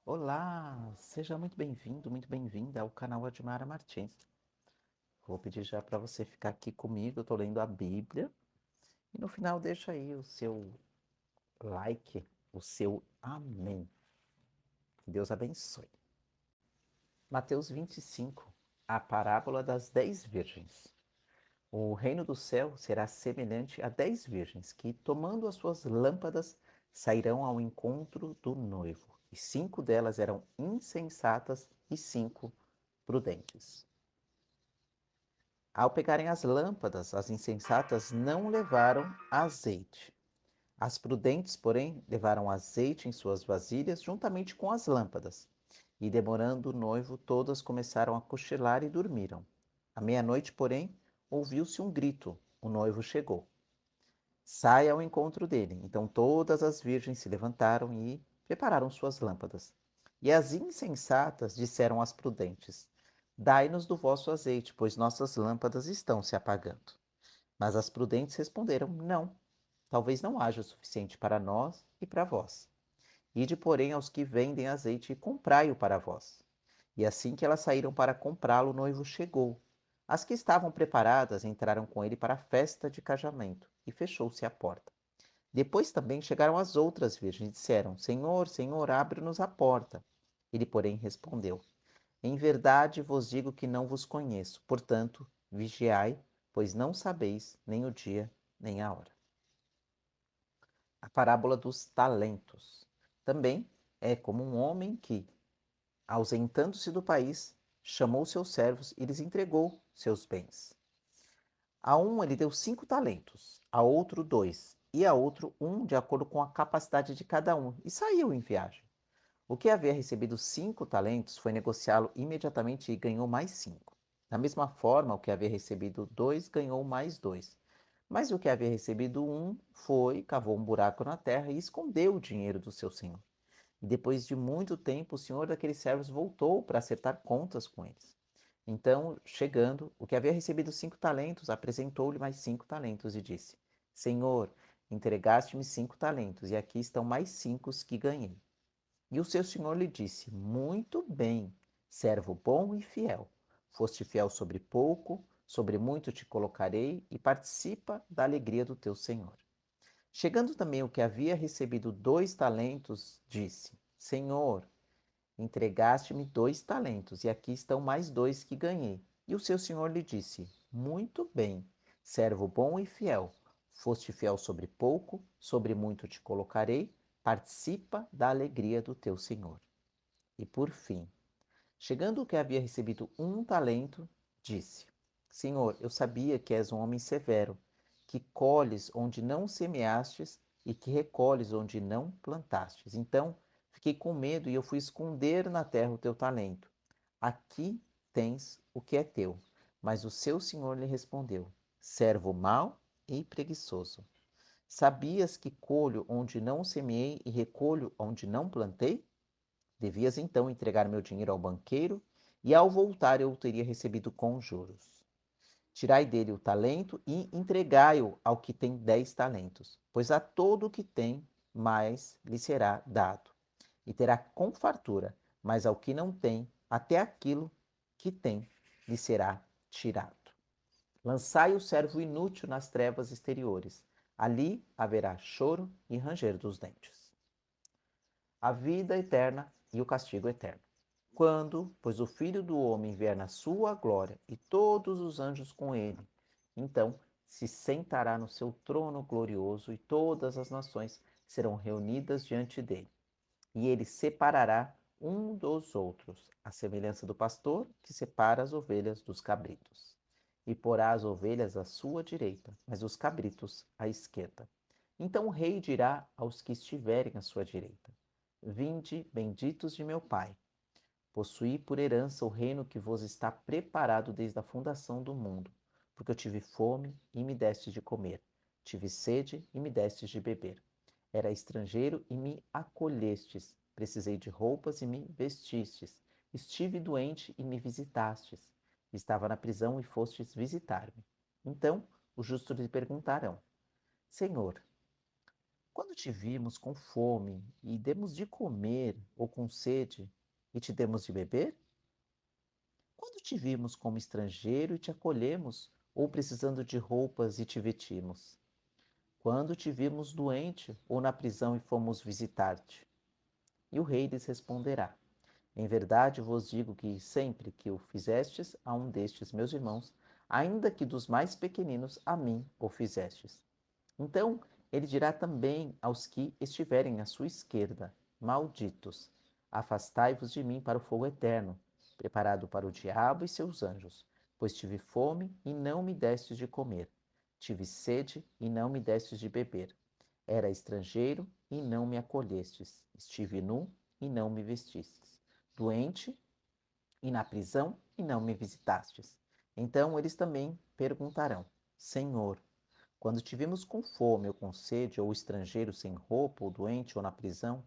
Olá, seja muito bem-vindo, muito bem-vinda ao canal Admara Martins. Vou pedir já para você ficar aqui comigo, eu estou lendo a Bíblia. E no final deixa aí o seu like, o seu amém. Que Deus abençoe. Mateus 25, a parábola das 10 virgens. O reino do céu será semelhante a 10 virgens que, tomando as suas lâmpadas, sairão ao encontro do noivo. E 5 delas eram insensatas e 5 prudentes. Ao pegarem as lâmpadas, as insensatas não levaram azeite. As prudentes, porém, levaram azeite em suas vasilhas juntamente com as lâmpadas. E demorando o noivo, todas começaram a cochilar e dormiram. À meia-noite, porém, ouviu-se um grito: o noivo chegou. Saia ao encontro dele. Então todas as virgens se levantaram e prepararam suas lâmpadas. E as insensatas disseram às prudentes: Dai-nos do vosso azeite, pois nossas lâmpadas estão se apagando. Mas as prudentes responderam: Não, talvez não haja o suficiente para nós e para vós. Ide, porém, aos que vendem azeite e comprai-o para vós. E assim que elas saíram para comprá-lo, o noivo chegou. As que estavam preparadas entraram com ele para a festa de casamento, e fechou-se a porta. Depois também chegaram as outras virgens e disseram: Senhor, Senhor, abre-nos a porta. Ele, porém, respondeu: Em verdade vos digo que não vos conheço. Portanto, vigiai, pois não sabeis nem o dia nem a hora. A parábola dos talentos. Também é como um homem que, ausentando-se do país, chamou seus servos e lhes entregou seus bens. A um ele deu 5 talentos, a outro 2, e a outro um, de acordo com a capacidade de cada um, e saiu em viagem. O que havia recebido 5 talentos foi negociá-lo imediatamente e ganhou mais 5. Da mesma forma, o que havia recebido 2 ganhou mais 2. Mas o que havia recebido um foi, cavou um buraco na terra e escondeu o dinheiro do seu senhor. E depois de muito tempo, o senhor daqueles servos voltou para acertar contas com eles. Então, chegando, o que havia recebido 5 talentos, apresentou-lhe mais 5 talentos e disse: Senhor, entregaste-me 5 talentos, e aqui estão mais 5 que ganhei. E o seu senhor lhe disse: Muito bem, servo bom e fiel. Foste fiel sobre pouco, sobre muito te colocarei, e participa da alegria do teu senhor. Chegando também o que havia recebido 2 talentos, disse: Senhor, entregaste-me 2 talentos, e aqui estão mais 2 que ganhei. E o seu senhor lhe disse: Muito bem, servo bom e fiel. Foste fiel sobre pouco, sobre muito te colocarei, participa da alegria do teu senhor. E por fim, chegando o que havia recebido 1 talento, disse: Senhor, eu sabia que és um homem severo, que colhes onde não semeastes e que recolhes onde não plantastes. Então fiquei com medo e eu fui esconder na terra o teu talento. Aqui tens o que é teu. Mas o seu senhor lhe respondeu: Servo mau e preguiçoso. Sabias que colho onde não semeei e recolho onde não plantei? Devias então entregar meu dinheiro ao banqueiro, e ao voltar eu o teria recebido com juros. Tirai dele o talento e entregai-o ao que tem 10 talentos, pois a todo o que tem, mais lhe será dado, e terá com fartura, mas ao que não tem, até aquilo que tem lhe será tirado. Lançai o servo inútil nas trevas exteriores, ali haverá choro e ranger dos dentes. A vida eterna e o castigo eterno. Quando, pois, o Filho do Homem vier na sua glória e todos os anjos com ele, então se sentará no seu trono glorioso e todas as nações serão reunidas diante dele. E ele separará um dos outros, à semelhança do pastor que separa as ovelhas dos cabritos. E porá as ovelhas à sua direita, mas os cabritos à esquerda. Então o rei dirá aos que estiverem à sua direita: Vinde, benditos de meu Pai, possuí por herança o reino que vos está preparado desde a fundação do mundo, porque eu tive fome e me destes de comer, tive sede e me destes de beber. Era estrangeiro e me acolhestes, precisei de roupas e me vestistes, estive doente e me visitastes, estava na prisão e fostes visitar-me. Então os justos lhe perguntarão: Senhor, Quando te vimos com fome e demos de comer, ou com sede e te demos de beber? Quando te vimos como estrangeiro e te acolhemos, ou precisando de roupas e te vestimos? Quando te vimos doente ou na prisão e fomos visitar-te? E o rei lhes responderá: Em verdade vos digo que sempre que o fizestes a um destes meus irmãos, ainda que dos mais pequeninos, a mim o fizestes. Então ele dirá também aos que estiverem à sua esquerda: Malditos, afastai-vos de mim para o fogo eterno, preparado para o diabo e seus anjos, pois tive fome e não me destes de comer, tive sede e não me destes de beber. Era estrangeiro e não me acolhestes, estive nu e não me vestistes, doente e na prisão e não me visitastes. Então eles também perguntarão: Senhor, quando te vimos com fome ou com sede, ou estrangeiro sem roupa, ou doente, ou na prisão,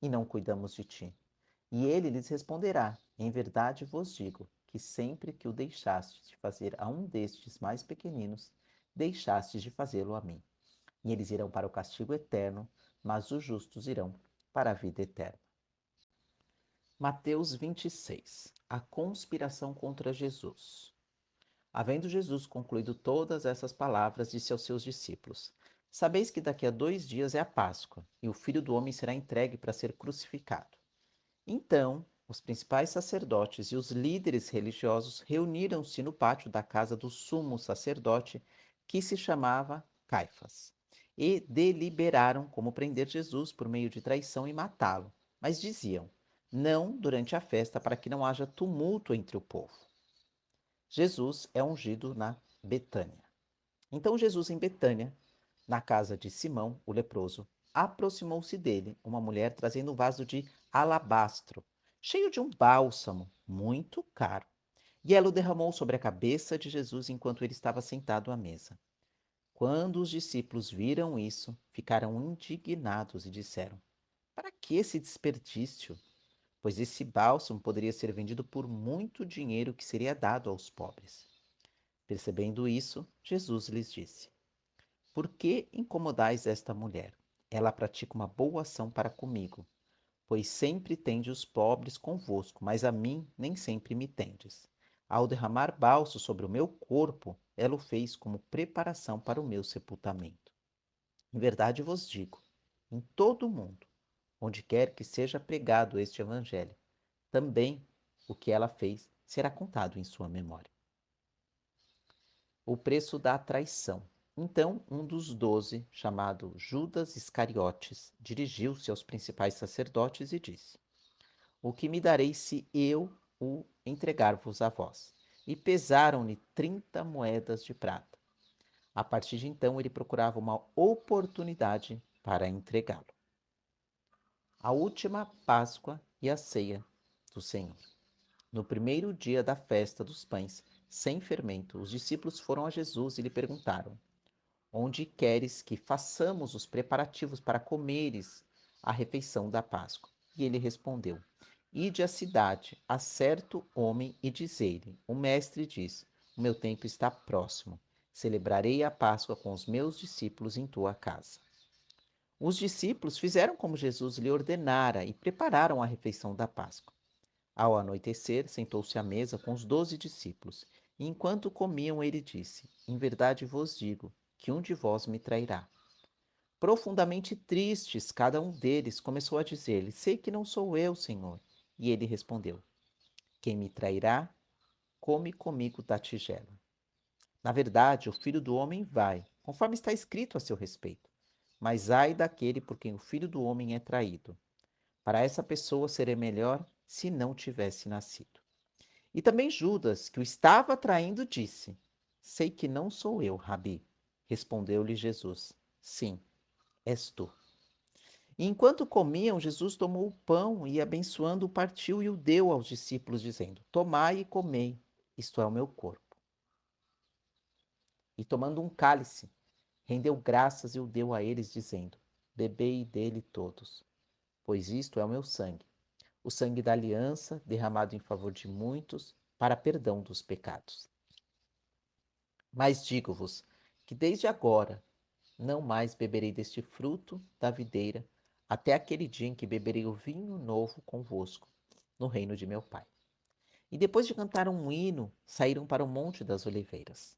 e não cuidamos de ti? E ele lhes responderá: Em verdade vos digo que sempre que o deixastes de fazer a um destes mais pequeninos, deixastes de fazê-lo a mim. E eles irão para o castigo eterno, mas os justos irão para a vida eterna. Mateus 26. A conspiração contra Jesus. Havendo Jesus concluído todas essas palavras, disse aos seus discípulos: Sabeis que daqui a 2 dias é a Páscoa, e o Filho do Homem será entregue para ser crucificado. Então, os principais sacerdotes e os líderes religiosos reuniram-se no pátio da casa do sumo sacerdote, que se chamava Caifás, e deliberaram como prender Jesus por meio de traição e matá-lo. Mas diziam: Não durante a festa, para que não haja tumulto entre o povo. Jesus é ungido na Betânia. Então Jesus em Betânia, na casa de Simão, o leproso, aproximou-se dele uma mulher trazendo um vaso de alabastro, cheio de um bálsamo muito caro. E ela o derramou sobre a cabeça de Jesus enquanto ele estava sentado à mesa. Quando os discípulos viram isso, ficaram indignados e disseram: Para que esse desperdício? Pois esse bálsamo poderia ser vendido por muito dinheiro que seria dado aos pobres. Percebendo isso, Jesus lhes disse: Por que incomodais esta mulher? Ela pratica uma boa ação para comigo, pois sempre tende os pobres convosco, mas a mim nem sempre me tendes. Ao derramar bálsamo sobre o meu corpo, ela o fez como preparação para o meu sepultamento. Em verdade vos digo, em todo o mundo, onde quer que seja pregado este evangelho, também o que ela fez será contado em sua memória. O preço da traição. Então, um dos 12, chamado Judas Iscariotes, dirigiu-se aos principais sacerdotes e disse: O que me dareis se eu o entregar-vos a vós? E pesaram-lhe 30 moedas de prata. A partir de então, ele procurava uma oportunidade para entregá-lo. A última Páscoa e a ceia do Senhor. No primeiro dia da festa dos pães sem fermento, os discípulos foram a Jesus e lhe perguntaram: Onde queres que façamos os preparativos para comeres a refeição da Páscoa? E ele respondeu: Ide à cidade, a certo homem, e dizei-lhe: O mestre diz: O meu tempo está próximo. Celebrarei a Páscoa com os meus discípulos em tua casa. Os discípulos fizeram como Jesus lhe ordenara e prepararam a refeição da Páscoa. Ao anoitecer, sentou-se à mesa com os 12 discípulos, e enquanto comiam, ele disse: Em verdade vos digo que um de vós me trairá. Profundamente tristes, cada um deles começou a dizer-lhe: Sei que não sou eu, Senhor. E ele respondeu: Quem me trairá, come comigo da tigela. Na verdade, o Filho do Homem vai, conforme está escrito a seu respeito. Mas ai daquele por quem o Filho do Homem é traído. Para essa pessoa seria melhor se não tivesse nascido. E também Judas, que o estava traindo, disse: Sei que não sou eu, Rabi. Respondeu-lhe Jesus: Sim, és tu. E enquanto comiam, Jesus tomou o pão e, abençoando-o, partiu e o deu aos discípulos, dizendo: Tomai e comei, isto é o meu corpo. E tomando um cálice, rendeu graças e o deu a eles, dizendo: Bebei dele todos, pois isto é o meu sangue, o sangue da aliança, derramado em favor de muitos, para perdão dos pecados. Mas digo-vos que desde agora não mais beberei deste fruto da videira, até aquele dia em que beberei o vinho novo convosco, no reino de meu Pai. E depois de cantar um hino, saíram para o Monte das Oliveiras.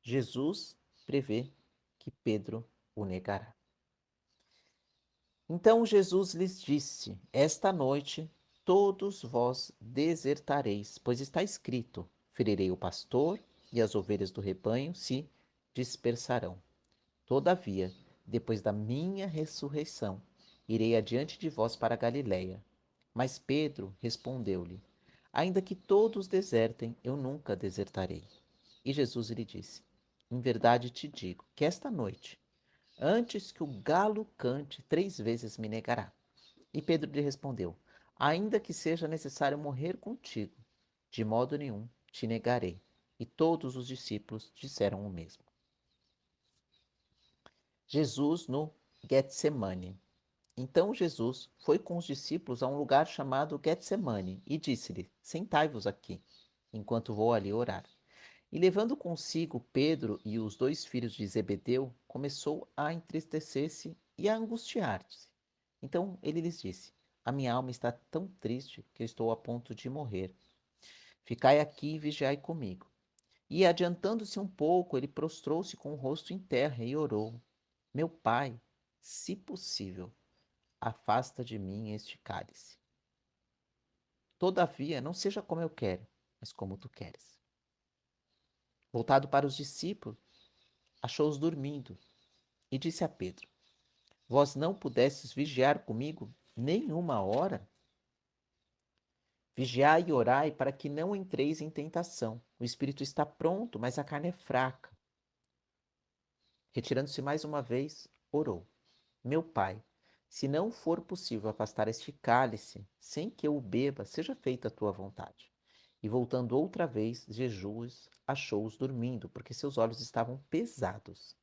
Jesus prevê que Pedro o negará. Então Jesus lhes disse: Esta noite todos vós desertareis, pois está escrito: ferirei o pastor e as ovelhas do rebanho se dispersarão. Todavia, depois da minha ressurreição, irei adiante de vós para a Galiléia. Mas Pedro respondeu-lhe: Ainda que todos desertem, eu nunca desertarei. E Jesus lhe disse: Em verdade te digo que esta noite, antes que o galo cante, 3 vezes me negará. E Pedro lhe respondeu: Ainda que seja necessário morrer contigo, de modo nenhum te negarei. E todos os discípulos disseram o mesmo. Jesus no Getsemane. Então Jesus foi com os discípulos a um lugar chamado Getsemane e disse-lhe: Sentai-vos aqui, enquanto vou ali orar. E levando consigo Pedro e os 2 filhos de Zebedeu, começou a entristecer-se e a angustiar-se. Então ele lhes disse: A minha alma está tão triste que eu estou a ponto de morrer. Ficai aqui e vigiai comigo. E adiantando-se um pouco, ele prostrou-se com o rosto em terra e orou: Meu pai, se possível, afasta de mim este cálice. Todavia, não seja como eu quero, mas como tu queres. Voltado para os discípulos, achou-os dormindo e disse a Pedro: Vós não pudestes vigiar comigo nem uma hora? Vigiai e orai para que não entreis em tentação. O espírito está pronto, mas a carne é fraca. Retirando-se mais uma vez, orou: Meu pai, se não for possível afastar este cálice sem que eu o beba, seja feita a tua vontade. E voltando outra vez, Jesus achou-os dormindo, porque seus olhos estavam pesados.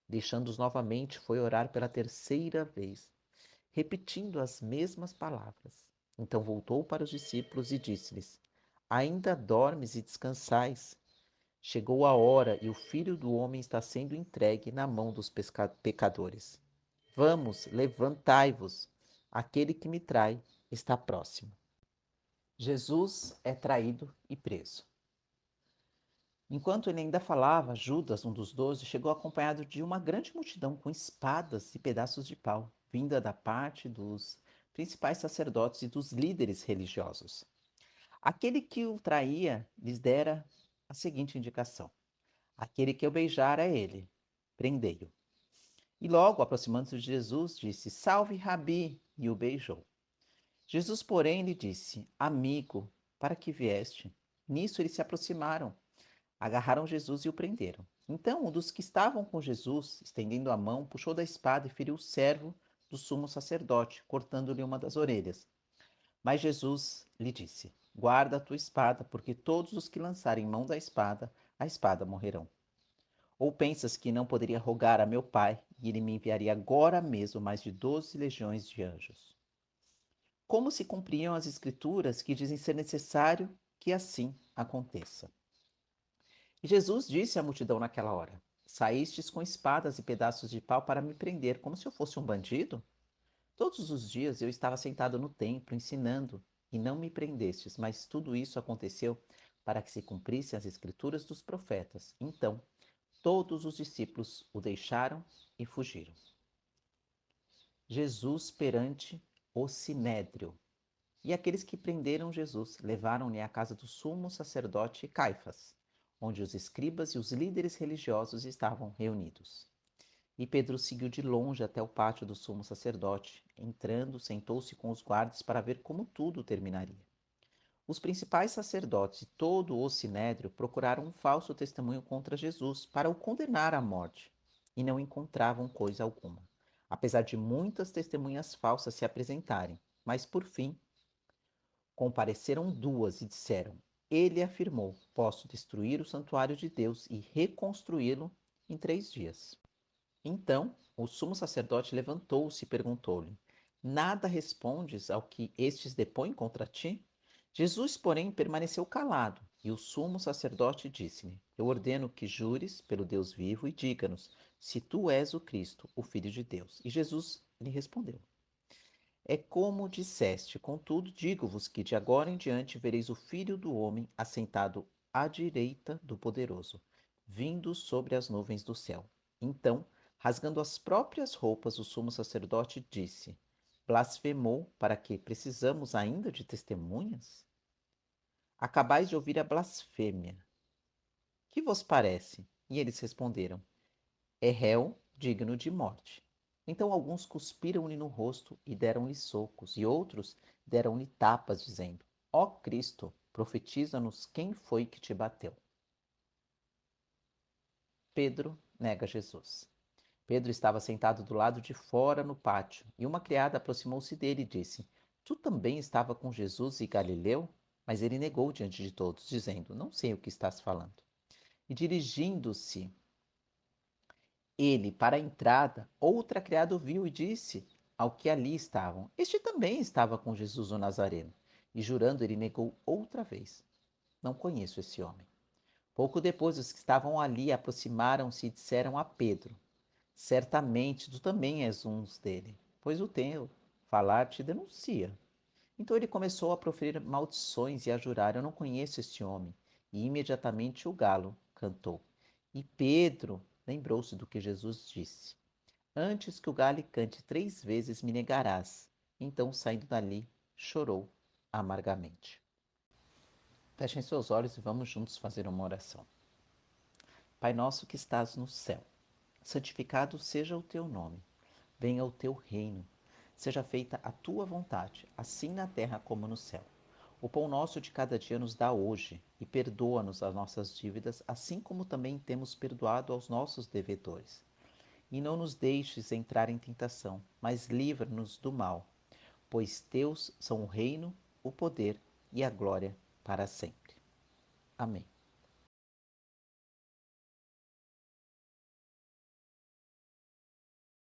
Deixando-os novamente, foi orar pela 3ª vez, repetindo as mesmas palavras. Então voltou para os discípulos e disse-lhes: Ainda dormes e descansais? Chegou a hora e o Filho do Homem está sendo entregue na mão dos pecadores. Vamos, levantai-vos. Aquele que me trai está próximo. Jesus é traído e preso. Enquanto ele ainda falava, Judas, um dos 12, chegou acompanhado de uma grande multidão com espadas e pedaços de pau, vinda da parte dos principais sacerdotes e dos líderes religiosos. Aquele que o traía lhes dera a seguinte indicação: Aquele que eu beijar é ele, prendei-o. E logo, aproximando-se de Jesus, disse: Salve, Rabi! E o beijou. Jesus, porém, lhe disse: Amigo, para que vieste? Nisso eles se aproximaram, agarraram Jesus e o prenderam. Então, um dos que estavam com Jesus, estendendo a mão, puxou da espada e feriu o servo do sumo sacerdote, cortando-lhe uma das orelhas. Mas Jesus lhe disse: Guarda a tua espada, porque todos os que lançarem mão da espada, a espada morrerão. Ou pensas que não poderia rogar a meu Pai, e ele me enviaria agora mesmo mais de 12 legiões de anjos? Como se cumpriam as escrituras que dizem ser necessário que assim aconteça? E Jesus disse à multidão naquela hora: Saístes com espadas e pedaços de pau para me prender, como se eu fosse um bandido? Todos os dias eu estava sentado no templo, ensinando, e não me prendestes, mas tudo isso aconteceu para que se cumprissem as escrituras dos profetas. Então, todos os discípulos o deixaram e fugiram. Jesus perante o sinédrio. E aqueles que prenderam Jesus levaram-no à casa do sumo sacerdote Caifás, onde os escribas e os líderes religiosos estavam reunidos. E Pedro seguiu de longe até o pátio do sumo sacerdote. Entrando, sentou-se com os guardas para ver como tudo terminaria. Os principais sacerdotes e todo o sinédrio procuraram um falso testemunho contra Jesus para o condenar à morte, e não encontravam coisa alguma, apesar de muitas testemunhas falsas se apresentarem. Mas por fim compareceram 2 e disseram: Ele afirmou: Posso destruir o santuário de Deus e reconstruí-lo em 3 dias. Então o sumo sacerdote levantou-se e perguntou-lhe: Nada respondes ao que estes depõem contra ti? Jesus, porém, permaneceu calado. E o sumo sacerdote disse-lhe: Eu ordeno que jures pelo Deus vivo e diga-nos se tu és o Cristo, o Filho de Deus. E Jesus lhe respondeu: É como disseste, contudo, digo-vos que de agora em diante vereis o Filho do Homem assentado à direita do Poderoso, vindo sobre as nuvens do céu. Então, rasgando as próprias roupas, o sumo sacerdote disse: Blasfemou, para que precisamos ainda de testemunhas? Acabais de ouvir a blasfêmia. Que vos parece? E eles responderam: É réu digno de morte. Então alguns cuspiram-lhe no rosto e deram-lhe socos, e outros deram-lhe tapas, dizendo: Ó Cristo, profetiza-nos quem foi que te bateu. Pedro nega Jesus. Pedro estava sentado do lado de fora no pátio, e uma criada aproximou-se dele e disse: Tu também estava com Jesus e Galileu? Mas ele negou diante de todos, dizendo: Não sei o que estás falando. E dirigindo-se ele para a entrada, outra criada o viu e disse ao que ali estavam: Este também estava com Jesus o Nazareno. E jurando, ele negou outra vez: Não conheço esse homem. Pouco depois, os que estavam ali aproximaram-se e disseram a Pedro: Certamente tu também és um dele, pois o teu falar te denuncia. Então ele começou a proferir maldições e a jurar: Eu não conheço este homem. E imediatamente o galo cantou. E Pedro lembrou-se do que Jesus disse: Antes que o galo cante 3 vezes, me negarás. Então, saindo dali, chorou amargamente. Fechem seus olhos e vamos juntos fazer uma oração. Pai nosso que estás no céu, santificado seja o teu nome. Venha o teu reino. Seja feita a tua vontade, assim na terra como no céu. O pão nosso de cada dia nos dá hoje, e perdoa-nos as nossas dívidas, assim como também temos perdoado aos nossos devedores. E não nos deixes entrar em tentação, mas livra-nos do mal, pois teus são o reino, o poder e a glória para sempre. Amém.